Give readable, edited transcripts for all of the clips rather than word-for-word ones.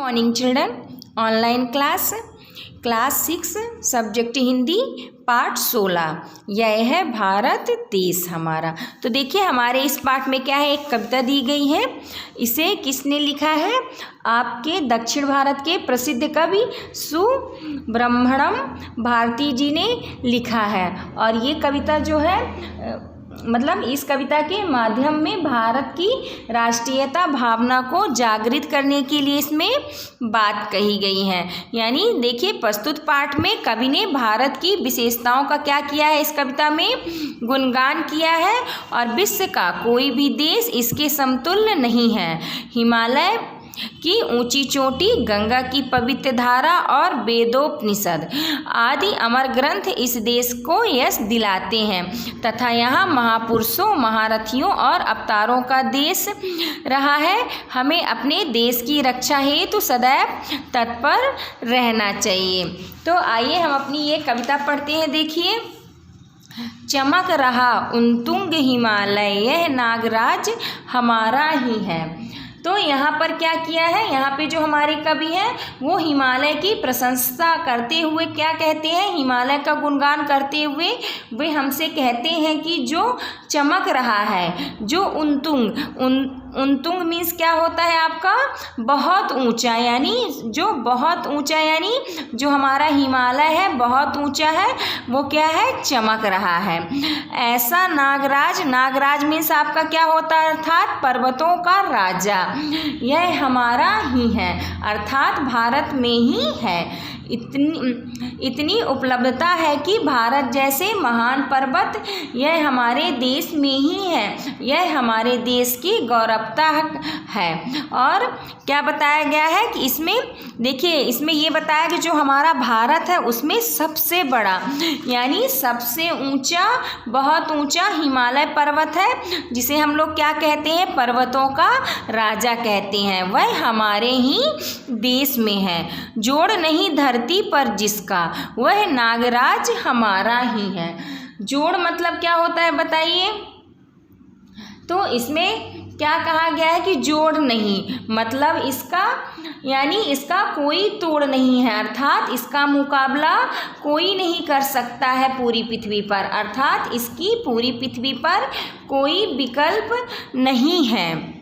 Morning children. Online class 6 subject Hindi पाठ 16। यह है भारत देश हमारा। तो देखिए हमारे इस पाठ में क्या है, एक कविता दी गई है। इसे किसने लिखा है? आपके दक्षिण भारत के प्रसिद्ध कवि सुब्रह्मण्यम भारती जी ने लिखा है। और ये कविता जो है मतलब इस कविता के माध्यम में भारत की राष्ट्रीयता भावना को जागृत करने के लिए इसमें बात कही गई है। यानी देखिए प्रस्तुत पाठ में कवि ने भारत की विशेषताओं का क्या किया है, इस कविता में गुणगान किया है। और विश्व का कोई भी देश इसके समतुल्य नहीं है। हिमालय की ऊंची चोटी, गंगा की पवित्र धारा और वेदोपनिषद आदि अमर ग्रंथ इस देश को यश दिलाते हैं तथा यहाँ महापुरुषों, महारथियों और अवतारों का देश रहा है। हमें अपने देश की रक्षा हेतु सदैव तत्पर रहना चाहिए। तो आइए हम अपनी ये कविता पढ़ते हैं। देखिए, चमक रहा उन्तुंग हिमालय, यह नागराज हमारा ही है। तो यहाँ पर क्या किया है, यहाँ पे जो हमारे कवि हैं वो हिमालय की प्रशंसा करते हुए क्या कहते हैं, हिमालय का गुणगान करते हुए वे हमसे कहते हैं कि जो चमक रहा है, जो उन्तुंग मीन्स क्या होता है आपका, बहुत ऊंचा, यानी जो बहुत ऊंचा, यानी जो हमारा हिमालय है बहुत ऊंचा है, वो क्या है, चमक रहा है। ऐसा नागराज मीन्स आपका क्या होता है, अर्थात पर्वतों का राजा, यह हमारा ही है, अर्थात भारत में ही है। इतनी उपलब्धता है कि भारत जैसे महान पर्वत यह हमारे देश में ही है, यह हमारे देश की गौरवता है। और क्या बताया गया है कि इसमें देखिए, इसमें ये बताया कि जो हमारा भारत है उसमें सबसे बड़ा यानी सबसे ऊंचा, बहुत ऊंचा हिमालय पर्वत है, जिसे हम लोग क्या कहते हैं, पर्वतों का राजा कहते हैं, वह हमारे ही देश में है। जोड़ नहीं धरती पर जिसका, वह नागराज हमारा ही है। जोड़ मतलब क्या होता है बताइए? तो इसमें क्या कहा गया है कि जोड़ नहीं, मतलब इसका यानी इसका कोई तोड़ नहीं है, अर्थात इसका मुकाबला कोई नहीं कर सकता है पूरी पृथ्वी पर, अर्थात इसकी पूरी पृथ्वी पर कोई विकल्प नहीं है।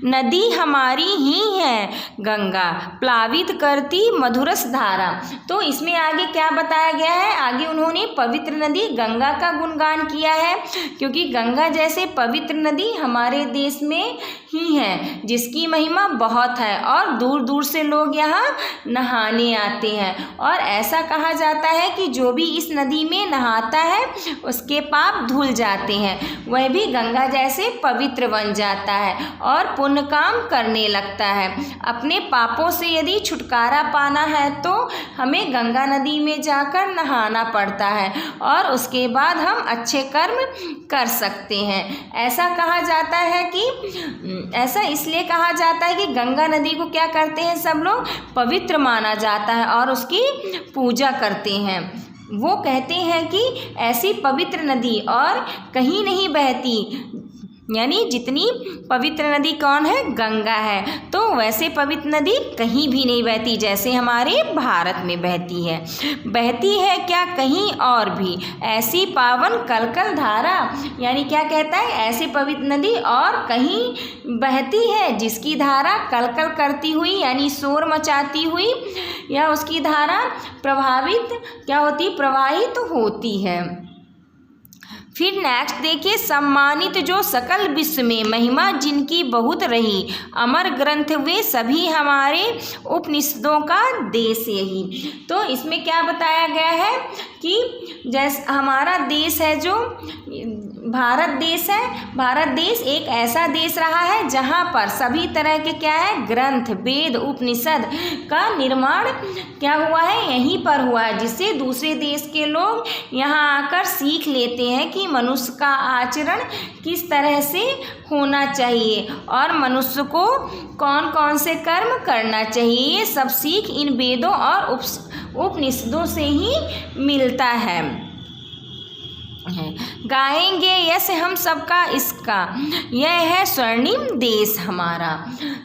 नदी हमारी ही है गंगा, प्लावित करती मधुरस धारा। तो इसमें आगे क्या बताया गया है, आगे उन्होंने पवित्र नदी गंगा का गुणगान किया है, क्योंकि गंगा जैसे पवित्र नदी हमारे देश में ही है, जिसकी महिमा बहुत है और दूर दूर से लोग यहाँ नहाने आते हैं। और ऐसा कहा जाता है कि जो भी इस नदी में नहाता है उसके पाप धुल जाते हैं, वह भी गंगा जैसे पवित्र बन जाता है और पुण्य काम करने लगता है। अपने पापों से यदि छुटकारा पाना है तो हमें गंगा नदी में जाकर नहाना पड़ता है और उसके बाद हम अच्छे कर्म कर सकते हैं। ऐसा कहा जाता है कि ऐसा इसलिए कहा जाता है कि गंगा नदी को क्या करते हैं सब लोग, पवित्र माना जाता है और उसकी पूजा करते हैं। वो कहते हैं कि ऐसी पवित्र नदी और कहीं नहीं बहती, यानी जितनी पवित्र नदी कौन है, गंगा है, तो वैसे पवित्र नदी कहीं भी नहीं बहती जैसे हमारे भारत में बहती है। बहती है क्या कहीं और भी ऐसी पावन कलकल धारा, यानी क्या कहता है, ऐसी पवित्र नदी और कहीं बहती है जिसकी धारा कलकल करती हुई यानी शोर मचाती हुई या उसकी धारा प्रवाहित होती है। फिर नेक्स्ट देखिए, सम्मानित जो सकल विश्व में महिमा जिनकी बहुत रही, अमर ग्रंथ वे सभी हमारे उपनिषदों का देश यही। तो इसमें क्या बताया गया है कि जैसे हमारा देश है जो भारत देश है, भारत देश एक ऐसा देश रहा है जहाँ पर सभी तरह के क्या है, ग्रंथ, वेद, उपनिषद का निर्माण क्या हुआ है, यहीं पर हुआ है, जिससे दूसरे देश के लोग यहाँ आकर सीख लेते हैं कि मनुष्य का आचरण किस तरह से होना चाहिए और मनुष्य को कौन कौन से कर्म करना चाहिए। ये सब सीख इन वेदों और उपनिषदों से ही मिलता है। गाएंगे यश हम सबका इसका, यह है स्वर्णिम देश हमारा।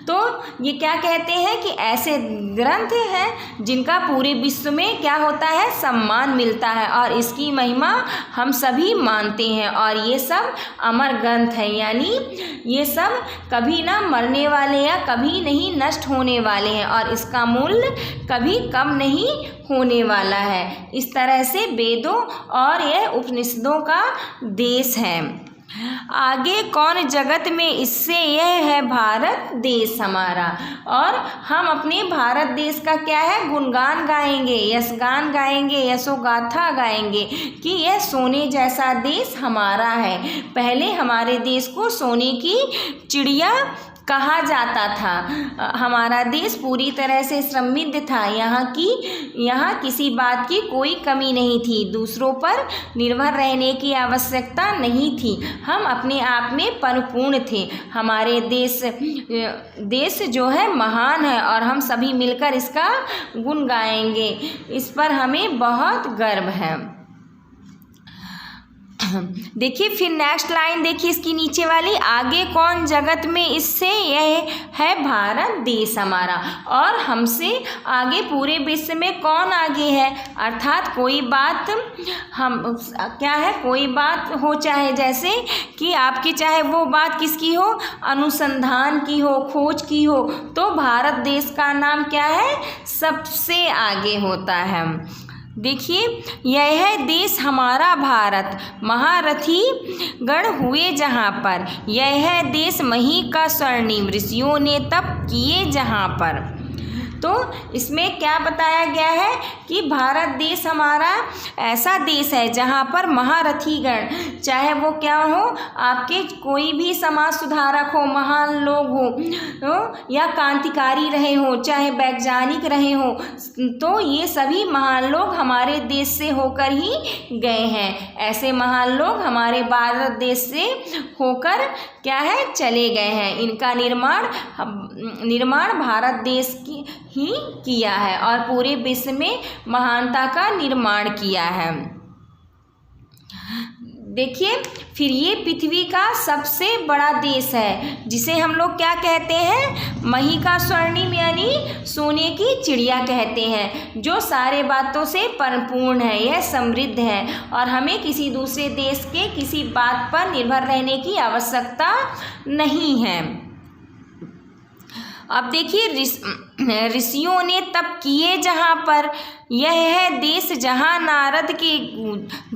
तो ये क्या कहते हैं कि ऐसे ग्रंथ हैं जिनका पूरे विश्व में क्या होता है, सम्मान मिलता है और इसकी महिमा हम सभी मानते हैं। और ये सब अमर ग्रंथ हैं, यानी ये सब कभी ना मरने वाले या कभी नहीं नष्ट होने वाले हैं और इसका मूल्य कभी कम नहीं होने वाला है। इस तरह से वेदों और यह उपनिषदों का देश है। आगे कौन जगत में इससे, यह है भारत देश हमारा। और हम अपने भारत देश का क्या है, गुणगान गाएंगे, यशगान गाएंगे, यशोगाथा गाएंगे कि यह सोने जैसा देश हमारा है। पहले हमारे देश को सोने की चिड़िया कहा जाता था। हमारा देश पूरी तरह से समृद्ध था, यहाँ किसी बात की कोई कमी नहीं थी, दूसरों पर निर्भर रहने की आवश्यकता नहीं थी, हम अपने आप में परिपूर्ण थे। हमारे देश जो है महान है और हम सभी मिलकर इसका गुण गाएंगे, इस पर हमें बहुत गर्व है। देखिए फिर नेक्स्ट लाइन देखिए इसकी नीचे वाली, आगे कौन जगत में इससे, यह है भारत देश हमारा। और हमसे आगे पूरे विश्व में कौन आगे है, अर्थात कोई बात हम क्या है, कोई बात हो चाहे जैसे कि आपकी चाहे वो बात किसकी हो, अनुसंधान की हो, खोज की हो, तो भारत देश का नाम क्या है, सबसे आगे होता है। देखिए यह है देश हमारा भारत, महारथी गण हुए जहाँ पर, यह है देश मही का स्वर्णिम, ऋषियों ने तप किए जहाँ पर। तो इसमें क्या बताया गया है कि भारत देश हमारा ऐसा देश है जहाँ पर महारथी गण, चाहे वो क्या हो, आपके कोई भी समाज सुधारक हो, महान लोग हो या क्रांतिकारी रहे हो, चाहे वैज्ञानिक रहे हो, तो ये सभी महान लोग हमारे देश से होकर ही गए हैं। ऐसे महान लोग हमारे भारत देश से होकर क्या है, चले गए हैं। इनका निर्माण भारत देश की ही किया है और पूरे विश्व में महानता का निर्माण किया है। देखिए फिर ये पृथ्वी का सबसे बड़ा देश है, जिसे हम लोग क्या कहते हैं, मही का स्वर्णिम यानी सोने की चिड़िया कहते हैं, जो सारे बातों से परिपूर्ण है, यह समृद्ध है और हमें किसी दूसरे देश के किसी बात पर निर्भर रहने की आवश्यकता नहीं है। अब देखिए ऋषियों ने तप किए जहाँ पर, यह है देश जहाँ नारद के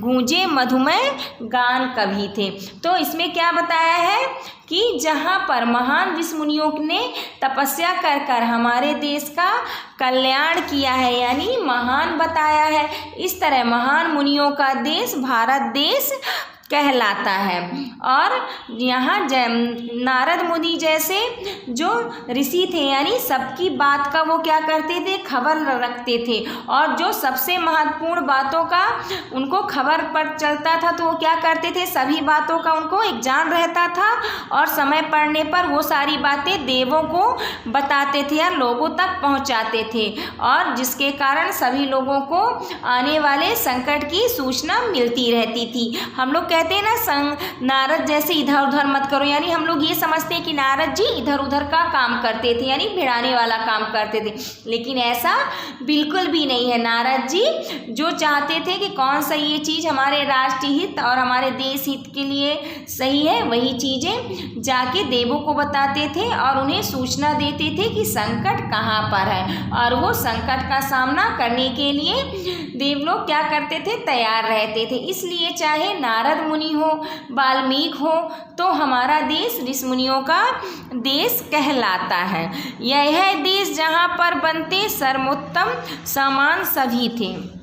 गूंजे मधुमय गान कभी थे। तो इसमें क्या बताया है कि जहाँ पर महान ऋषि मुनियों ने तपस्या कर कर हमारे देश का कल्याण किया है, यानी महान बताया है। इस तरह महान मुनियों का देश भारत देश कहलाता है। और यहाँ नारद मुनि जैसे जो ऋषि थे, यानी सबकी बात का वो क्या करते थे, खबर रखते थे, और जो सबसे महत्वपूर्ण बातों का उनको खबर पर चलता था तो वो क्या करते थे, सभी बातों का उनको एक जान रहता था और समय पड़ने पर वो सारी बातें देवों को बताते थे या लोगों तक पहुँचाते थे, और जिसके कारण सभी लोगों को आने वाले संकट की सूचना मिलती रहती थी। हम लोग कहते हैं ना, नारद जैसे इधर उधर मत करो, यानी हम लोग ये समझते हैं कि नारद जी इधर उधर का काम करते थे, यानी भिड़ाने वाला काम करते थे, लेकिन ऐसा बिल्कुल भी नहीं है। नारद जी जो चाहते थे कि कौन सा ये चीज़ हमारे राष्ट्रीय हित और हमारे देश हित के लिए सही है, वही चीज़ें जाके देवों को बताते थे और उन्हें सूचना देते थे कि संकट कहाँ पर है, और वो संकट का सामना करने के लिए देव लोग क्या करते थे, तैयार रहते थे। इसलिए चाहे नारद मुनि हो, वाल्मीकि हो, तो हमारा देश ऋषि मुनियों का देश कहलाता है। यह है देश जहाँ पर बनते सर्वोत्तम सामान सभी थे।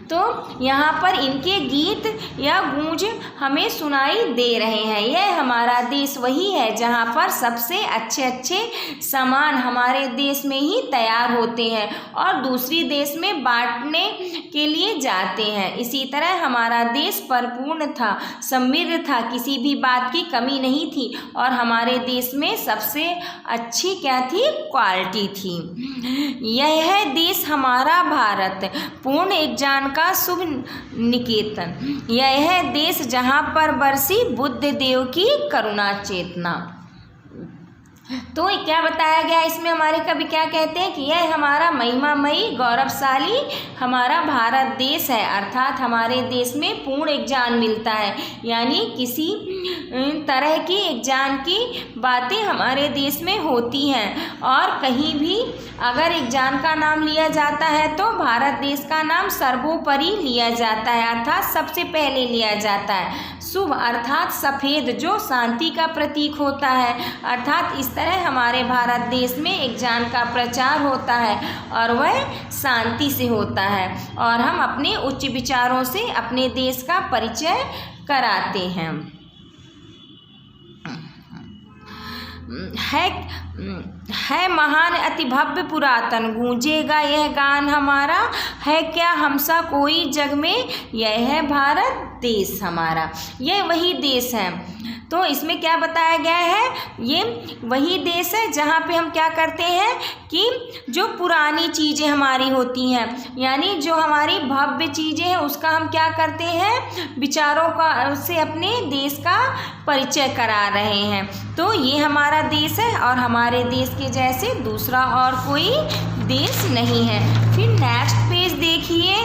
तो यहाँ पर इनके गीत या गूंज हमें सुनाई दे रहे हैं। यह हमारा देश वही है जहाँ पर सबसे अच्छे अच्छे सामान हमारे देश में ही तैयार होते हैं और दूसरी देश में बांटने के लिए जाते हैं। इसी तरह हमारा देश परिपूर्ण था, समृद्ध था, किसी भी बात की कमी नहीं थी, और हमारे देश में सबसे अच्छी क्या थी, क्वालिटी थी। यह है देश हमारा भारत, पूर्ण एक जानकार का शुभ निकेतन, यह है देश जहाँ पर बरसी बुद्ध देव की करुणा चेतना। तो क्या बताया गया इसमें, हमारे कवि क्या कहते हैं कि यह हमारा महिमामयी गौरवशाली हमारा भारत देश है, अर्थात हमारे देश में पूर्ण एक ज्ञान मिलता है, यानी किसी तरह की एक ज्ञान की बातें हमारे देश में होती हैं। और कहीं भी अगर एक ज्ञान का नाम लिया जाता है तो भारत देश का नाम सर्वोपरि लिया जाता है, अर्थात सबसे पहले लिया जाता है। शुभ अर्थात सफ़ेद, जो शांति का प्रतीक होता है, अर्थात इस तरह हमारे भारत देश में एक ज्ञान का प्रचार होता है और वह शांति से होता है, और हम अपने उच्च विचारों से अपने देश का परिचय कराते हैं। है महान अति भव्य पुरातन, गूंजेगा यह गान हमारा, है क्या हमसा कोई जग में, यह है भारत देश हमारा। यह वही देश है। तो इसमें क्या बताया गया है, ये वही देश है जहाँ पे हम क्या करते हैं कि जो पुरानी चीज़ें हमारी होती हैं, यानी जो हमारी भव्य चीज़ें हैं, उसका हम क्या करते हैं, विचारों का से अपने देश का परिचय करा रहे हैं। तो ये हमारा देश है और हमारे देश के जैसे दूसरा और कोई देश नहीं है। फिर नेक्स्ट पेज देखिए,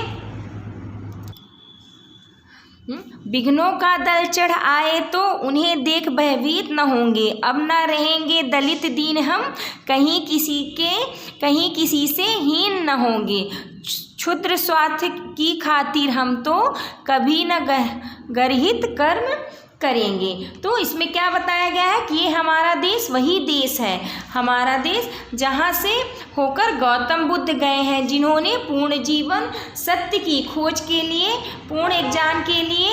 विघ्नों का दल चढ़ आए तो उन्हें देख भयभीत न होंगे, अब न रहेंगे दलित दीन हम, कहीं किसी से हीन न होंगे, क्षुद्र स्वार्थ की खातिर हम तो कभी न गर्हित कर्म करेंगे। तो इसमें क्या बताया गया है कि ये हमारा देश वही देश है, हमारा देश जहाँ से होकर गौतम बुद्ध गए हैं, जिन्होंने पूर्ण जीवन सत्य की खोज के लिए, पूर्ण एक ज्ञान के लिए,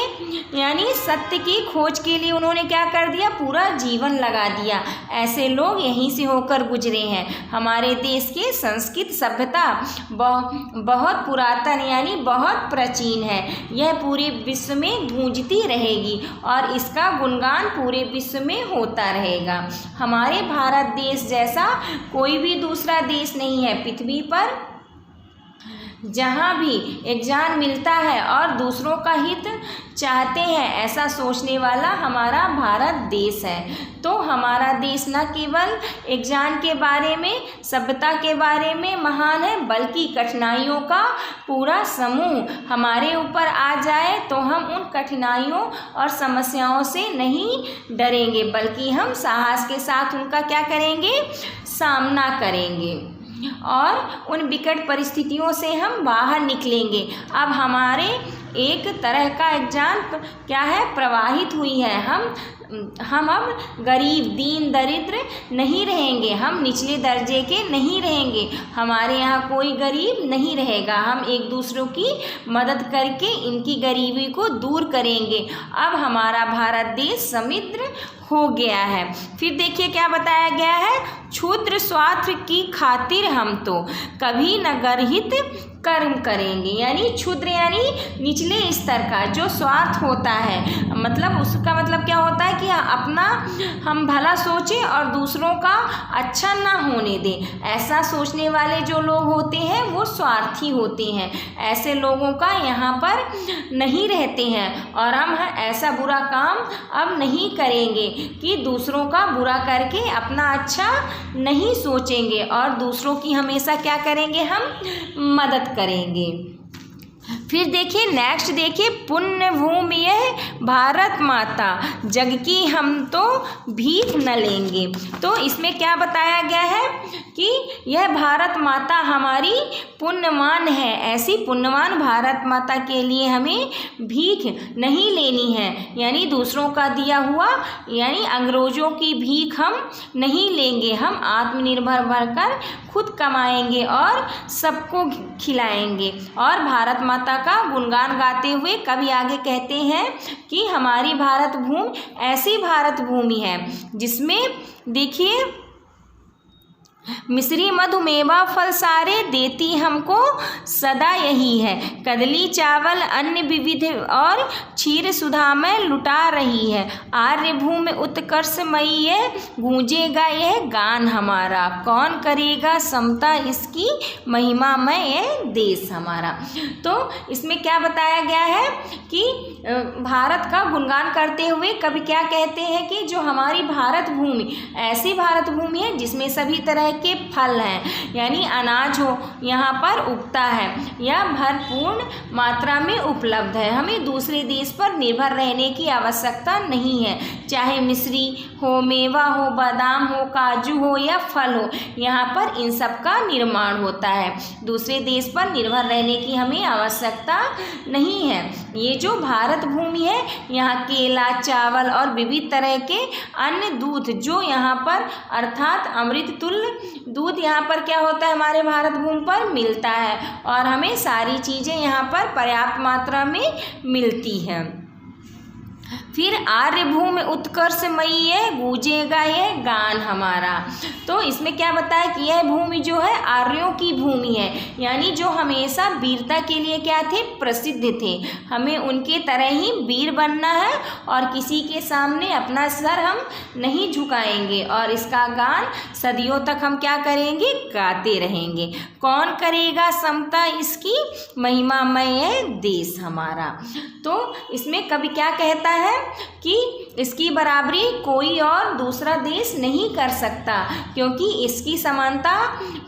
यानी सत्य की खोज के लिए उन्होंने क्या कर दिया, पूरा जीवन लगा दिया। ऐसे लोग यहीं से होकर गुजरे हैं। हमारे देश की संस्कृत सभ्यता बहुत पुरातन यानी बहुत प्राचीन है, यह पूरे विश्व में गूंजती रहेगी और इसका गुणगान पूरे विश्व में होता रहेगा। हमारे भारत देश जैसा कोई भी दूसरा देश नहीं है पृथ्वी पर, जहाँ भी एक ज्ञान मिलता है और दूसरों का हित चाहते हैं, ऐसा सोचने वाला हमारा भारत देश है। तो हमारा देश न केवल एक ज्ञान के बारे में, सभ्यता के बारे में महान है, बल्कि कठिनाइयों का पूरा समूह हमारे ऊपर आ जाए तो हम उन कठिनाइयों और समस्याओं से नहीं डरेंगे, बल्कि हम साहस के साथ उनका क्या करेंगे, सामना करेंगे और उन विकट परिस्थितियों से हम बाहर निकलेंगे। अब हमारे एक तरह का एक ज्ञान क्या है, प्रवाहित हुई है। हम अब गरीब दीन दरिद्र नहीं रहेंगे, हम निचले दर्जे के नहीं रहेंगे, हमारे यहाँ कोई गरीब नहीं रहेगा। हम एक दूसरों की मदद करके इनकी गरीबी को दूर करेंगे। अब हमारा भारत देश समृद्ध हो गया है। फिर देखिए क्या बताया गया है, क्षुद्र स्वार्थ की खातिर हम तो कभी न गर्हित कर्म करेंगे, यानी क्षुद्र यानी निचले स्तर का जो स्वार्थ होता है, मतलब उसका मतलब क्या होता है कि अपना हम भला सोचें और दूसरों का अच्छा ना होने दें। ऐसा सोचने वाले जो लोग होते हैं वो स्वार्थी होते हैं, ऐसे लोगों का यहाँ पर नहीं रहते हैं। और हम ऐसा बुरा काम अब नहीं करेंगे कि दूसरों का बुरा करके अपना अच्छा नहीं सोचेंगे और दूसरों की हमेशा क्या करेंगे, हम मदद करेंगे। फिर देखिए नेक्स्ट देखिए, पुण्य भूमि यह भारत माता, जग की हम तो भीख न लेंगे। तो इसमें क्या बताया गया है कि यह भारत माता हमारी पुण्यवान है, ऐसी पुण्यवान भारत माता के लिए हमें भीख नहीं लेनी है, यानी दूसरों का दिया हुआ यानी अंग्रेजों की भीख हम नहीं लेंगे। हम आत्मनिर्भर बनकर खुद कमाएंगे और सबको खिलाएंगे। और भारत माता का गुणगान गाते हुए कवि आगे कहते हैं कि हमारी भारत भूमि ऐसी भारत भूमि है जिसमें देखिए मिश्री मधु मेवा फल सारे देती हमको सदा यही है। कदली चावल अन्य विविध और क्षीर सुधा में लुटा रही है। आर्य भूमि उत्कर्षमयी ये गूंजेगा यह गान हमारा। कौन करेगा समता इसकी महिमा में ये देश हमारा। तो इसमें क्या बताया गया है कि भारत का गुणगान करते हुए कवि क्या कहते हैं कि जो हमारी भारत भूमि ऐसी भारत भूमि है जिसमें सभी तरह के फल हैं, यानी अनाज हो यहाँ पर उगता है या भरपूर मात्रा में उपलब्ध है। हमें दूसरे देश पर निर्भर रहने की आवश्यकता नहीं है। चाहे मिश्री हो, मेवा हो, बादाम हो, काजू हो या फल हो, यहाँ पर इन सब का निर्माण होता है। दूसरे देश पर निर्भर रहने की हमें आवश्यकता नहीं है। ये जो भारत भूमि है यहाँ केला, चावल और विविध तरह के अन्य दूध जो यहाँ पर अर्थात अमृत तुल्य दूध यहाँ पर क्या होता है हमारे भारत भूमि पर मिलता है और हमें सारी चीज़ें यहाँ पर पर्याप्त मात्रा में मिलती हैं। फिर आर्य भूमि उत्कर्षमयी ये गूंजेगा ये गान हमारा। तो इसमें क्या बताया कि यह भूमि जो है आर्यों की भूमि है, यानी जो हमेशा वीरता के लिए क्या थे, प्रसिद्ध थे। हमें उनके तरह ही वीर बनना है और किसी के सामने अपना सर हम नहीं झुकाएंगे और इसका गान सदियों तक हम क्या करेंगे, गाते रहेंगे। कौन करेगा समता इसकी महिमा में यह देश हमारा। तो इसमें कवि क्या कहता है कि इसकी बराबरी कोई और दूसरा देश नहीं कर सकता, क्योंकि इसकी समानता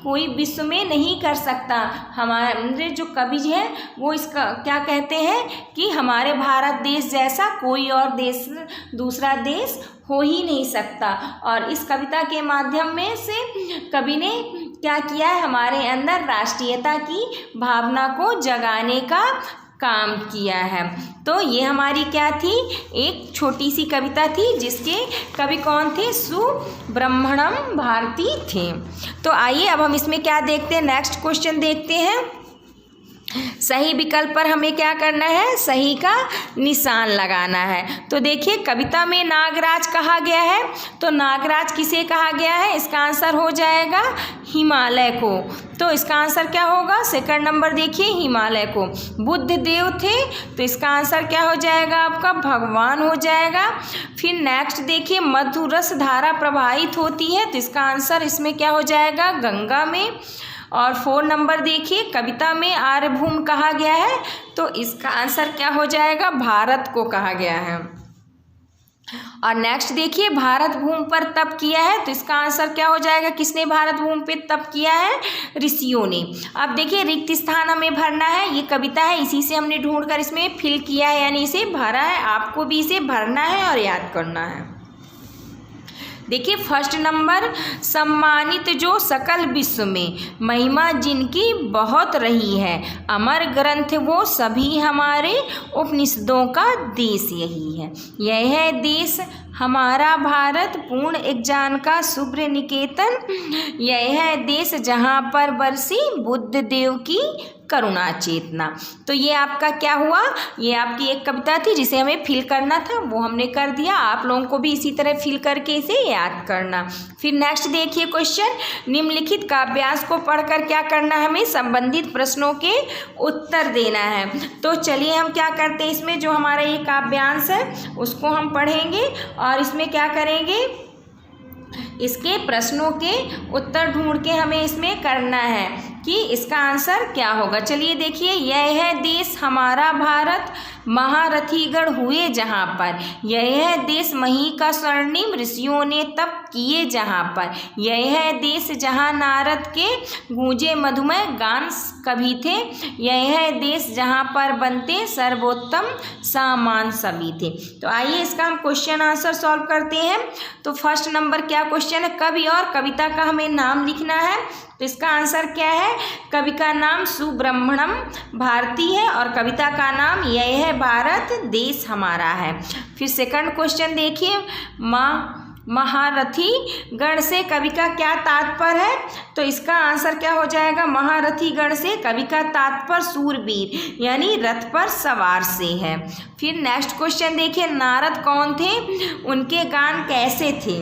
कोई विश्व में नहीं कर सकता। हमारे जो कवि है वो इसका क्या कहते हैं कि हमारे भारत देश जैसा कोई और देश दूसरा देश हो ही नहीं सकता। और इस कविता के माध्यम में से कवि ने क्या किया है, हमारे अंदर राष्ट्रीयता की भावना को जगाने का काम किया है। तो ये हमारी क्या थी, एक छोटी सी कविता थी जिसके कवि कौन थे, सुब्रह्मण्यम भारती थे। तो आइए अब हम इसमें क्या देखते हैं, नेक्स्ट क्वेश्चन देखते हैं। सही विकल्प पर हमें क्या करना है, सही का निशान लगाना है। तो देखिए कविता में नागराज कहा गया है, तो नागराज किसे कहा गया है, इसका आंसर हो जाएगा हिमालय को। तो इसका आंसर क्या होगा, सेकंड नंबर देखिए हिमालय को। बुद्ध देव थे, तो इसका आंसर क्या हो जाएगा आपका, भगवान हो जाएगा। फिर नेक्स्ट देखिए मधुरस धारा प्रवाहित होती है, तो इसका आंसर इसमें क्या हो जाएगा, गंगा में। और 4 नंबर देखिए कविता में आर्यभूमि कहा गया है, तो इसका आंसर क्या हो जाएगा, भारत को कहा गया है। और नेक्स्ट देखिए भारत भूमि पर तप किया है, तो इसका आंसर क्या हो जाएगा, किसने भारत भूमि पे तप किया है, ऋषियों ने। अब देखिए रिक्त स्थान हमें भरना है, ये कविता है इसी से हमने ढूंढकर इसमें फिल किया है, यानी इसे भरा है। आपको भी इसे भरना है और याद करना है। देखिए फर्स्ट नंबर, सम्मानित जो सकल विश्व में महिमा जिनकी बहुत रही है, अमर ग्रंथ वो सभी हमारे उपनिषदों का देश यही है। यह है देश हमारा भारत पूर्ण एक जान का शुभ्र निकेतन। यह है देश जहाँ पर बरसी बुद्ध देव की करुणा चेतना। तो ये आपका क्या हुआ, ये आपकी एक कविता थी जिसे हमें फिल करना था, वो हमने कर दिया। आप लोगों को भी इसी तरह फिल करके इसे याद करना। फिर नेक्स्ट देखिए क्वेश्चन, निम्नलिखित काव्यांश को पढ़कर क्या करना है, हमें संबंधित प्रश्नों के उत्तर देना है। तो चलिए हम क्या करते हैं, इसमें जो हमारा ये काव्यांश है उसको हम पढ़ेंगे और इसमें क्या करेंगे, इसके प्रश्नों के उत्तर ढूंढ के हमें इसमें करना है कि इसका आंसर क्या होगा। चलिए देखिए, यह है देश हमारा भारत महारथीगढ़ हुए जहाँ पर। यह है देश मही का स्वर्णिम ऋषियों ने तप किए जहाँ पर। यह है देश जहाँ नारद के गूंजे मधुमय गान कभी थे। यह है देश जहाँ पर बनते सर्वोत्तम सामान सभी थे। तो आइए इसका हम क्वेश्चन आंसर सॉल्व करते हैं। तो फर्स्ट नंबर क्या क्वेश्चन है, कवि और कविता का हमें नाम लिखना है। तो इसका आंसर क्या है, कवि का नाम सुब्रह्मण्यम भारती है और कविता का नाम यह है भारत देश हमारा है। फिर सेकंड क्वेश्चन देखिए, महारथी गण से कवि का क्या तात्पर्य है। तो इसका आंसर क्या हो जाएगा, महारथी गण से कवि का तात्पर्य सूरवीर यानी रथ पर सवार से है। फिर नेक्स्ट क्वेश्चन देखिए, नारद कौन थे, उनके गान कैसे थे।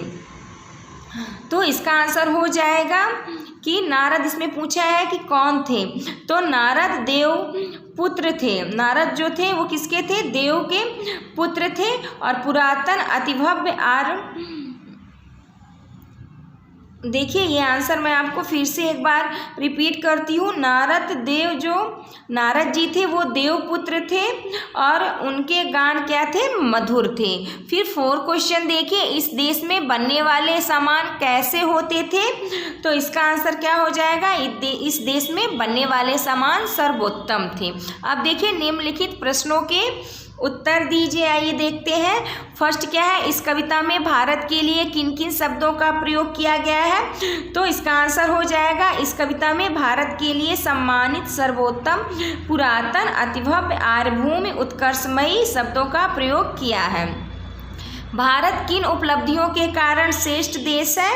तो इसका आंसर हो जाएगा कि नारद, इसमें पूछा है कि कौन थे, तो नारद देव पुत्र थे। नारद जो थे वो किसके थे? देव के पुत्र थे। और पुरातन अतिभव्य देखिए ये आंसर मैं आपको फिर से एक बार रिपीट करती हूँ। नारद देव, जो नारद जी थे वो देव पुत्र थे और उनके गान क्या थे? मधुर थे। फिर 4 क्वेश्चन देखिए, इस देश में बनने वाले सामान कैसे होते थे? तो इसका आंसर क्या हो जाएगा? इस देश में बनने वाले सामान सर्वोत्तम थे। अब देखिए निम्नलिखित प्रश्नों के उत्तर दीजिए। आइए देखते हैं। फर्स्ट क्या है? इस कविता में भारत के लिए किन किन शब्दों का प्रयोग किया गया है? तो इसका आंसर हो जाएगा, इस कविता में भारत के लिए सम्मानित, सर्वोत्तम, पुरातन, अतिभव्य, आर्यभूमि, उत्कर्षमयी शब्दों का प्रयोग किया है। भारत किन उपलब्धियों के कारण श्रेष्ठ देश है?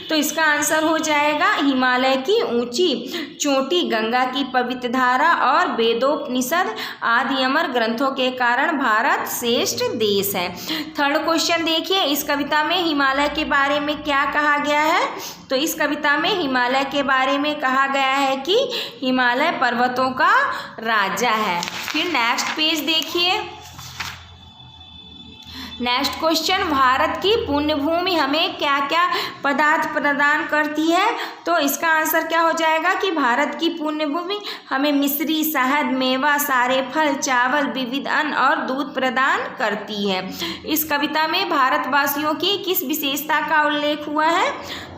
तो इसका आंसर हो जाएगा हिमालय की ऊंची चोटी, गंगा की पवित्र धारा और वेदोपनिषद आदि अमर ग्रंथों के कारण भारत श्रेष्ठ देश है। थर्ड क्वेश्चन देखिए, इस कविता में हिमालय के बारे में क्या कहा गया है? तो इस कविता में हिमालय के बारे में कहा गया है कि हिमालय पर्वतों का राजा है। फिर नेक्स्ट पेज देखिए। नेक्स्ट क्वेश्चन, भारत की पुण्य भूमि हमें क्या क्या पदार्थ प्रदान करती है? तो इसका आंसर क्या हो जाएगा कि भारत की पुण्य भूमि हमें मिश्री, शहद, मेवा, सारे फल, चावल, विविध अन्न और दूध प्रदान करती है। इस कविता में भारतवासियों की किस विशेषता का उल्लेख हुआ है?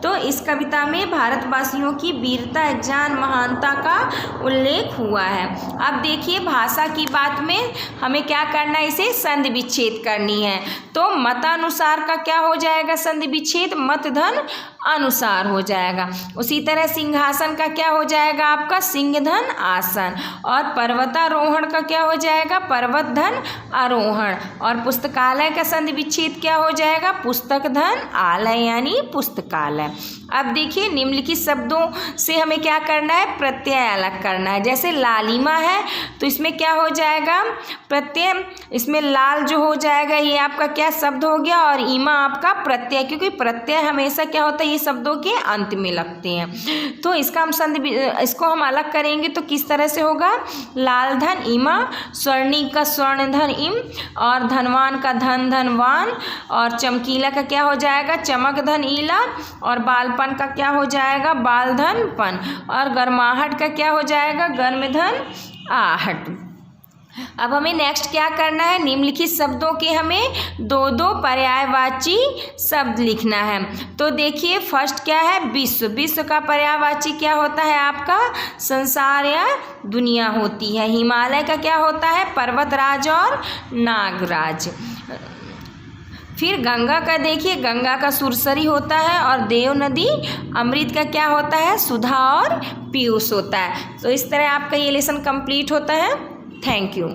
तो इस कविता में भारतवासियों की वीरता, ज्ञान, महानता का उल्लेख हुआ है। अब देखिए भाषा की बात में हमें क्या करना है? इसे संधि विच्छेद करनी है। तो मतानुसार का क्या हो जाएगा? संधि विच्छेद मत धन अनुसार हो जाएगा। उसी तरह सिंहासन का क्या हो जाएगा आपका? सिंह धन आसन। और पर्वतारोहण का क्या हो जाएगा? पर्वत धन आरोहण। और पुस्तकालय का संधि विच्छेद क्या हो जाएगा? पुस्तक धन आलय यानी पुस्तकालय। अब देखिए निम्नलिखित शब्दों से हमें क्या करना है? प्रत्यय अलग करना है। जैसे लालिमा है तो इसमें क्या हो जाएगा? प्रत्यय, इसमें लाल जो हो जाएगा ये आपका क्या शब्द हो गया, और ईमा आपका प्रत्यय, क्योंकि प्रत्यय हमेशा क्या होता है? ये शब्दों के अंत में लगते हैं। तो इसका हम इसको हम अलग करेंगे तो किस तरह से होगा? लाल धन ईमा, स्वर्णिक का स्वर्ण धन इम, और धनवान का धन धनवान, और चमकीला का क्या हो जाएगा? चमक धन ईला, और बालपन का क्या हो जाएगा? बाल धन पन, और गर्माहट का क्या हो जाएगा? गर्म धन आहट। अब हमें नेक्स्ट क्या करना है? निम्नलिखित शब्दों के हमें 2-2 पर्यायवाची शब्द लिखना है। तो देखिए फर्स्ट क्या है? विश्व। विश्व का पर्यायवाची क्या होता है आपका? संसार या दुनिया होती है। हिमालय का क्या होता है? पर्वतराज और नागराज। फिर गंगा का देखिए, गंगा का सुरसरी होता है, और देव नदी अमृत का क्या होता है? सुधा और पीयूष होता है। तो इस तरह आपका ये लेसन कंप्लीट होता है। Thank you.